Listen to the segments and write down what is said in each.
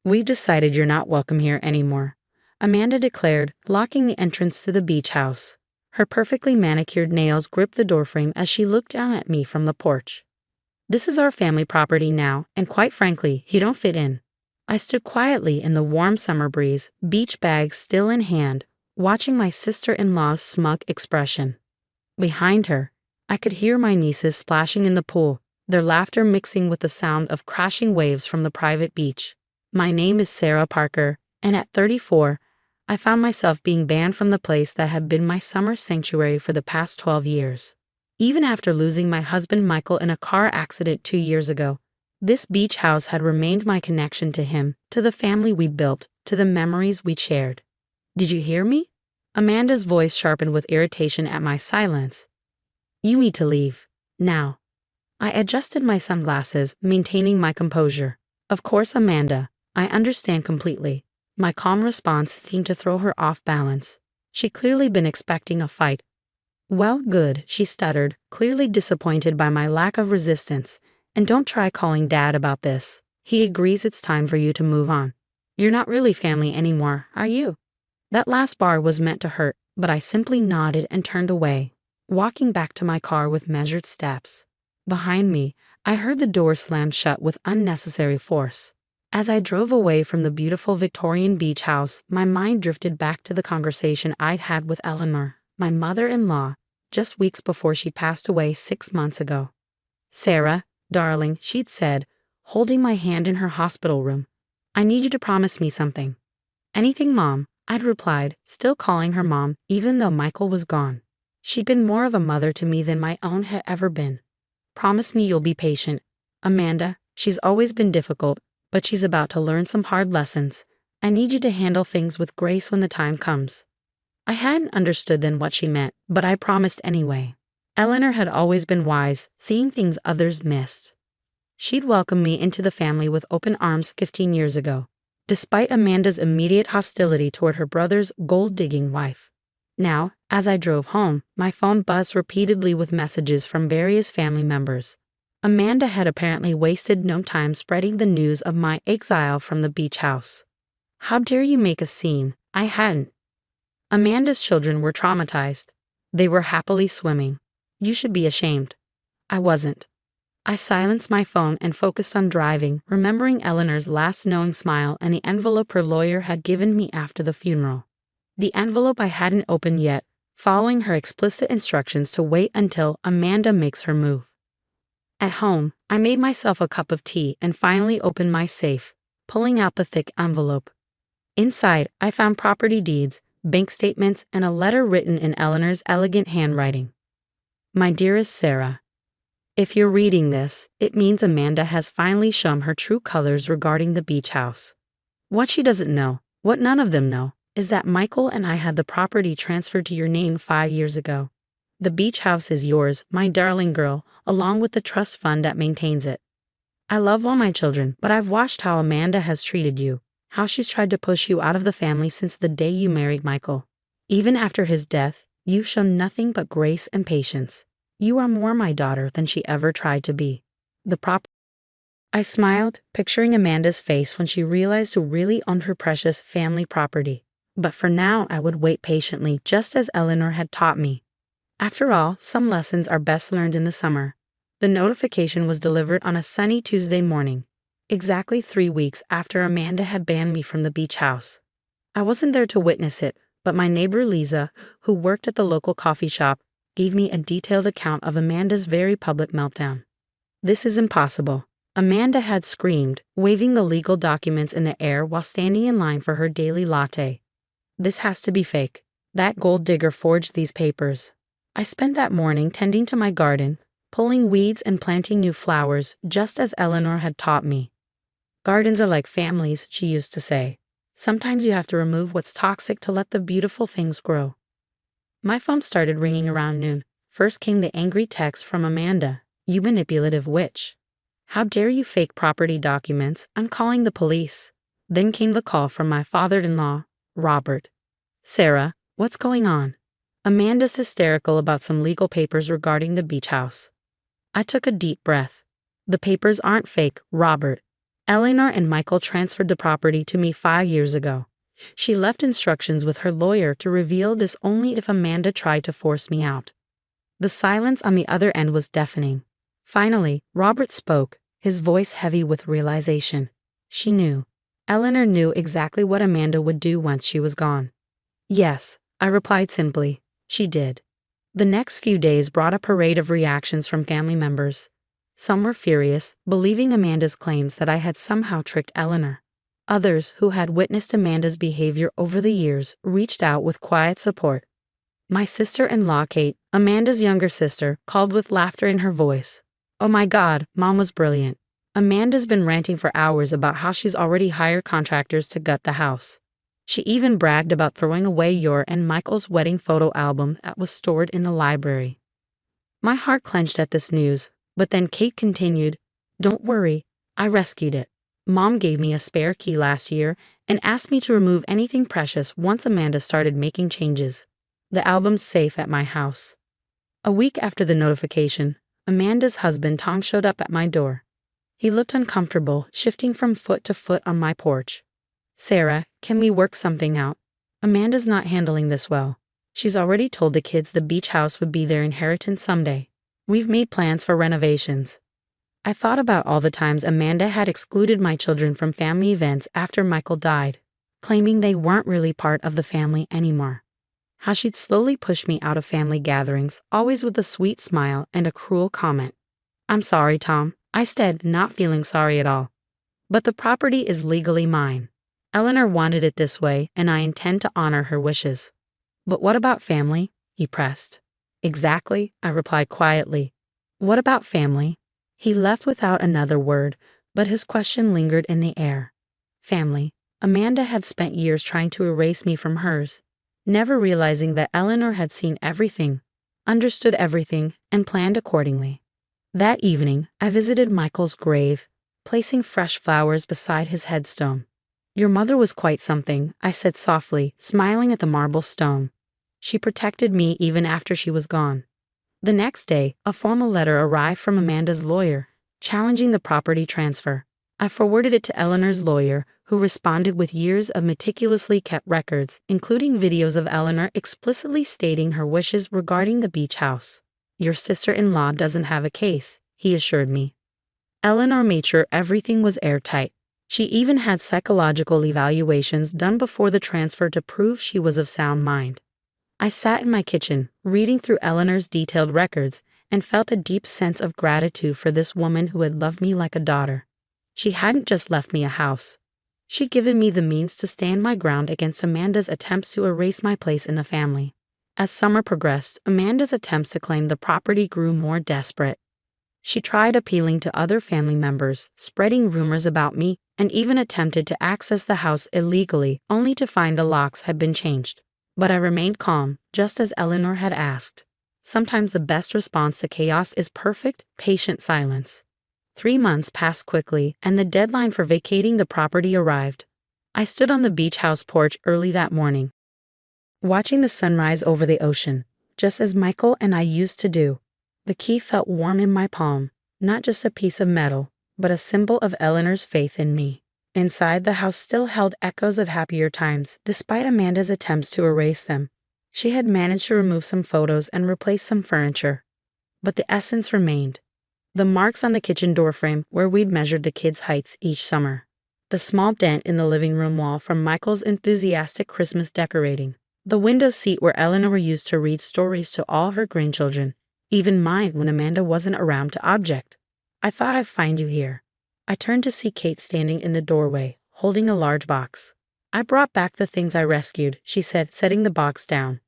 "We've decided you're not welcome here anymore," Amanda declared, locking the entrance to the beach house. Her perfectly manicured nails gripped the doorframe as she looked down at me from the porch. "This is our family property now, and quite frankly, you don't fit in." I stood quietly in the warm summer breeze, beach bag still in hand, watching my sister-in-law's smug expression. Behind her, I could hear my nieces splashing in the pool, their laughter mixing with the sound of crashing waves from the private beach. My name is Sarah Parker, and at 34, I found myself being banned from the place that had been my summer sanctuary for the past 12 years. Even after losing my husband Michael in a car accident 2 years ago, this beach house had remained my connection to him, to the family we built, to the memories we shared. "Did you hear me?" Amanda's voice sharpened with irritation at my silence. "You need to leave. Now." I adjusted my sunglasses, maintaining my composure. "Of course, Amanda, I understand completely." My calm response seemed to throw her off balance. She'd clearly been expecting a fight. "Well, good," she stuttered, clearly disappointed by my lack of resistance. "And don't try calling Dad about this. He agrees it's time for you to move on. You're not really family anymore, are you?" That last bar was meant to hurt, but I simply nodded and turned away, walking back to my car with measured steps. Behind me, I heard the door slam shut with unnecessary force. As I drove away from the beautiful Victorian beach house, my mind drifted back to the conversation I'd had with Eleanor, my mother-in-law, just weeks before she passed away 6 months ago. "Sarah, darling," she'd said, holding my hand in her hospital room, "I need you to promise me something." "Anything, Mom," I'd replied, still calling her Mom, even though Michael was gone. She'd been more of a mother to me than my own had ever been. "Promise me you'll be patient. Amanda, she's always been difficult, but she's about to learn some hard lessons. I need you to handle things with grace when the time comes." I hadn't understood then what she meant, but I promised anyway. Eleanor had always been wise, seeing things others missed. She'd welcomed me into the family with open arms 15 years ago, despite Amanda's immediate hostility toward her brother's gold-digging wife. Now, as I drove home, my phone buzzed repeatedly with messages from various family members. Amanda had apparently wasted no time spreading the news of my exile from the beach house. "How dare you make a scene?" I hadn't. Amanda's children were traumatized. They were happily swimming. "You should be ashamed." I wasn't. I silenced my phone and focused on driving, remembering Eleanor's last knowing smile and the envelope her lawyer had given me after the funeral. The envelope I hadn't opened yet, following her explicit instructions to wait until Amanda makes her move. At home, I made myself a cup of tea and finally opened my safe, pulling out the thick envelope. Inside, I found property deeds, bank statements, and a letter written in Eleanor's elegant handwriting. "My dearest Sarah, if you're reading this, it means Amanda has finally shown her true colors regarding the beach house. What she doesn't know, what none of them know, is that Michael and I had the property transferred to your name 5 years ago. The beach house is yours, my darling girl, along with the trust fund that maintains it. I love all my children, but I've watched how Amanda has treated you, how she's tried to push you out of the family since the day you married Michael. Even after his death, you've shown nothing but grace and patience. You are more my daughter than she ever tried to be. I smiled, picturing Amanda's face when she realized who really owned her precious family property. But for now, I would wait patiently, just as Eleanor had taught me. After all, some lessons are best learned in the summer. The notification was delivered on a sunny Tuesday morning, exactly 3 weeks after Amanda had banned me from the beach house. I wasn't there to witness it, but my neighbor Lisa, who worked at the local coffee shop, gave me a detailed account of Amanda's very public meltdown. "This is impossible," Amanda had screamed, waving the legal documents in the air while standing in line for her daily latte. "This has to be fake. That gold digger forged these papers." I spent that morning tending to my garden, pulling weeds and planting new flowers, just as Eleanor had taught me. "Gardens are like families," she used to say. "Sometimes you have to remove what's toxic to let the beautiful things grow." My phone started ringing around noon. First came the angry text from Amanda. "You manipulative witch. How dare you fake property documents? I'm calling the police." Then came the call from my father-in-law, Robert. "Sarah, what's going on?" "Amanda's hysterical about some legal papers regarding the beach house." I took a deep breath. "The papers aren't fake, Robert. Eleanor and Michael transferred the property to me 5 years ago. She left instructions with her lawyer to reveal this only if Amanda tried to force me out. The silence on the other end was deafening. Finally, Robert spoke, his voice heavy with realization. She knew. Eleanor knew exactly what Amanda would do once she was gone. Yes, I replied simply. She did. The next few days brought a parade of reactions from family members. Some were furious, believing Amanda's claims that I had somehow tricked Eleanor. Others, who had witnessed Amanda's behavior over the years, reached out with quiet support. My sister-in-law, Kate, Amanda's younger sister, called with laughter in her voice. "Oh my God, Mom was brilliant. Amanda's been ranting for hours about how she's already hired contractors to gut the house. She even bragged about throwing away your and Michael's wedding photo album that was stored in the library." My heart clenched at this news, but then Kate continued, "Don't worry, I rescued it. Mom gave me a spare key last year and asked me to remove anything precious once Amanda started making changes. The album's safe at my house." A week after the notification, Amanda's husband Tom showed up at my door. He looked uncomfortable, shifting from foot to foot on my porch. "Sarah, can we work something out? Amanda's not handling this well. She's already told the kids the beach house would be their inheritance someday. We've made plans for renovations." I thought about all the times Amanda had excluded my children from family events after Michael died, claiming they weren't really part of the family anymore. How she'd slowly push me out of family gatherings, always with a sweet smile and a cruel comment. "I'm sorry, Tom," I said, not feeling sorry at all. "But the property is legally mine. Eleanor wanted it this way, and I intend to honor her wishes." "But what about family?" he pressed. "Exactly," I replied quietly. "What about family?" He left without another word, but his question lingered in the air. Family. Amanda had spent years trying to erase me from hers, never realizing that Eleanor had seen everything, understood everything, and planned accordingly. That evening, I visited Michael's grave, placing fresh flowers beside his headstone. "Your mother was quite something," I said softly, smiling at the marble stone. "She protected me even after she was gone." The next day, a formal letter arrived from Amanda's lawyer, challenging the property transfer. I forwarded it to Eleanor's lawyer, who responded with years of meticulously kept records, including videos of Eleanor explicitly stating her wishes regarding the beach house. "Your sister-in-law doesn't have a case," he assured me. Eleanor made sure everything was airtight. She even had psychological evaluations done before the transfer to prove she was of sound mind. I sat in my kitchen, reading through Eleanor's detailed records, and felt a deep sense of gratitude for this woman who had loved me like a daughter. She hadn't just left me a house. She'd given me the means to stand my ground against Amanda's attempts to erase my place in the family. As summer progressed, Amanda's attempts to claim the property grew more desperate. She tried appealing to other family members, spreading rumors about me, and even attempted to access the house illegally, only to find the locks had been changed. But I remained calm, just as Eleanor had asked. Sometimes the best response to chaos is perfect, patient silence. 3 months passed quickly, and the deadline for vacating the property arrived. I stood on the beach house porch early that morning, watching the sunrise over the ocean, just as Michael and I used to do. The key felt warm in my palm, not just a piece of metal, but a symbol of Eleanor's faith in me. Inside, the house still held echoes of happier times, despite Amanda's attempts to erase them. She had managed to remove some photos and replace some furniture. But the essence remained. The marks on the kitchen doorframe where we'd measured the kids' heights each summer. The small dent in the living room wall from Michael's enthusiastic Christmas decorating. The window seat where Eleanor used to read stories to all her grandchildren, even mine when Amanda wasn't around to object. "I thought I'd find you here." I turned to see Kate standing in the doorway, holding a large box. "I brought back the things I rescued," she said, setting the box down.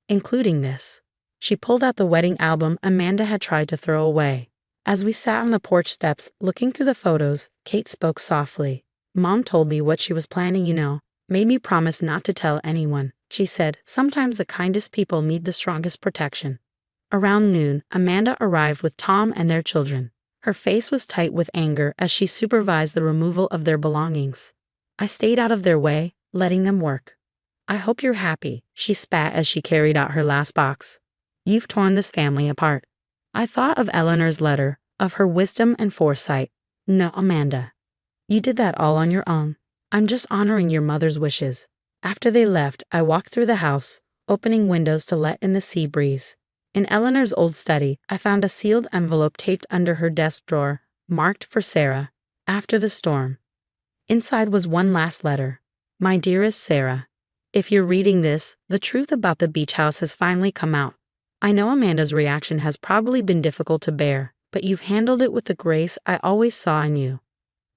"Including this." She pulled out the wedding album Amanda had tried to throw away. As we sat on the porch steps, looking through the photos, Kate spoke softly. "Mom told me what she was planning, made me promise not to tell anyone," she said. "Sometimes the kindest people need the strongest protection." Around noon, Amanda arrived with Tom and their children. Her face was tight with anger as she supervised the removal of their belongings. I stayed out of their way, letting them work. "I hope you're happy," she spat as she carried out her last box. "You've torn this family apart." I thought of Eleanor's letter, of her wisdom and foresight. "No, Amanda. You did that all on your own. I'm just honoring your mother's wishes. After they left, I walked through the house, opening windows to let in the sea breeze. In Eleanor's old study, I found a sealed envelope taped under her desk drawer, marked for Sarah, after the storm. Inside was one last letter. My dearest Sarah, if you're reading this, the truth about the beach house has finally come out. I know Amanda's reaction has probably been difficult to bear, but you've handled it with the grace I always saw in you.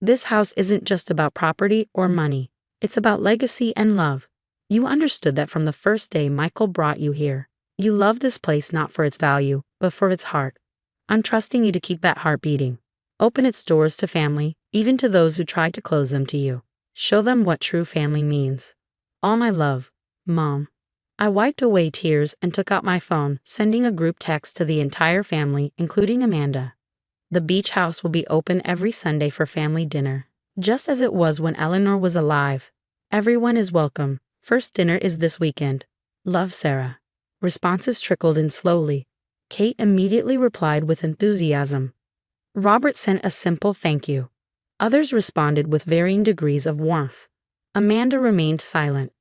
This house isn't just about property or money. It's about legacy and love. You understood that from the first day Michael brought you here. You love this place not for its value, but for its heart. I'm trusting you to keep that heart beating. Open its doors to family, even to those who tried to close them to you. Show them what true family means. All my love, Mom. I wiped away tears and took out my phone, sending a group text to the entire family, including Amanda. The beach house will be open every Sunday for family dinner, just as it was when Eleanor was alive. Everyone is welcome. First dinner is this weekend. Love, Sarah. Responses trickled in slowly. Kate immediately replied with enthusiasm. Robert sent a simple thank you. Others responded with varying degrees of warmth. Amanda remained silent.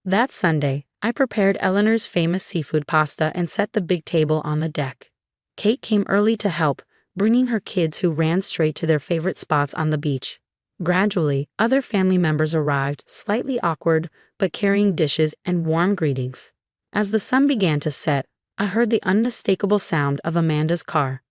That Sunday, I prepared Eleanor's famous seafood pasta and set the big table on the deck. Kate came early to help, bringing her kids who ran straight to their favorite spots on the beach. Gradually, other family members arrived, slightly awkward, but carrying dishes and warm greetings. As the sun began to set, I heard the unmistakable sound of Amanda's car.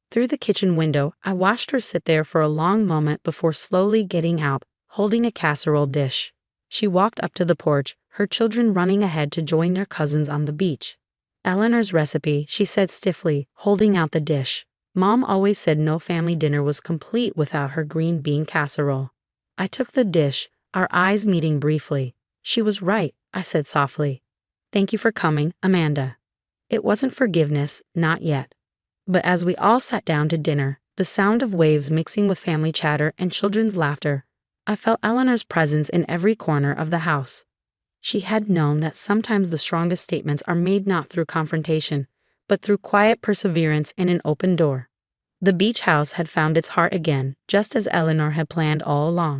Through the kitchen window, I watched her sit there for a long moment before slowly getting out, holding a casserole dish. She walked up to the porch, her children running ahead to join their cousins on the beach. Eleanor's recipe, she said stiffly, holding out the dish. Mom always said no family dinner was complete without her green bean casserole. I took the dish, our eyes meeting briefly. She was right, I said softly. Thank you for coming, Amanda. It wasn't forgiveness, not yet. But as we all sat down to dinner, the sound of waves mixing with family chatter and children's laughter, I felt Eleanor's presence in every corner of the house. She had known that sometimes the strongest statements are made not through confrontation, but through quiet perseverance and an open door. The beach house had found its heart again, just as Eleanor had planned all along.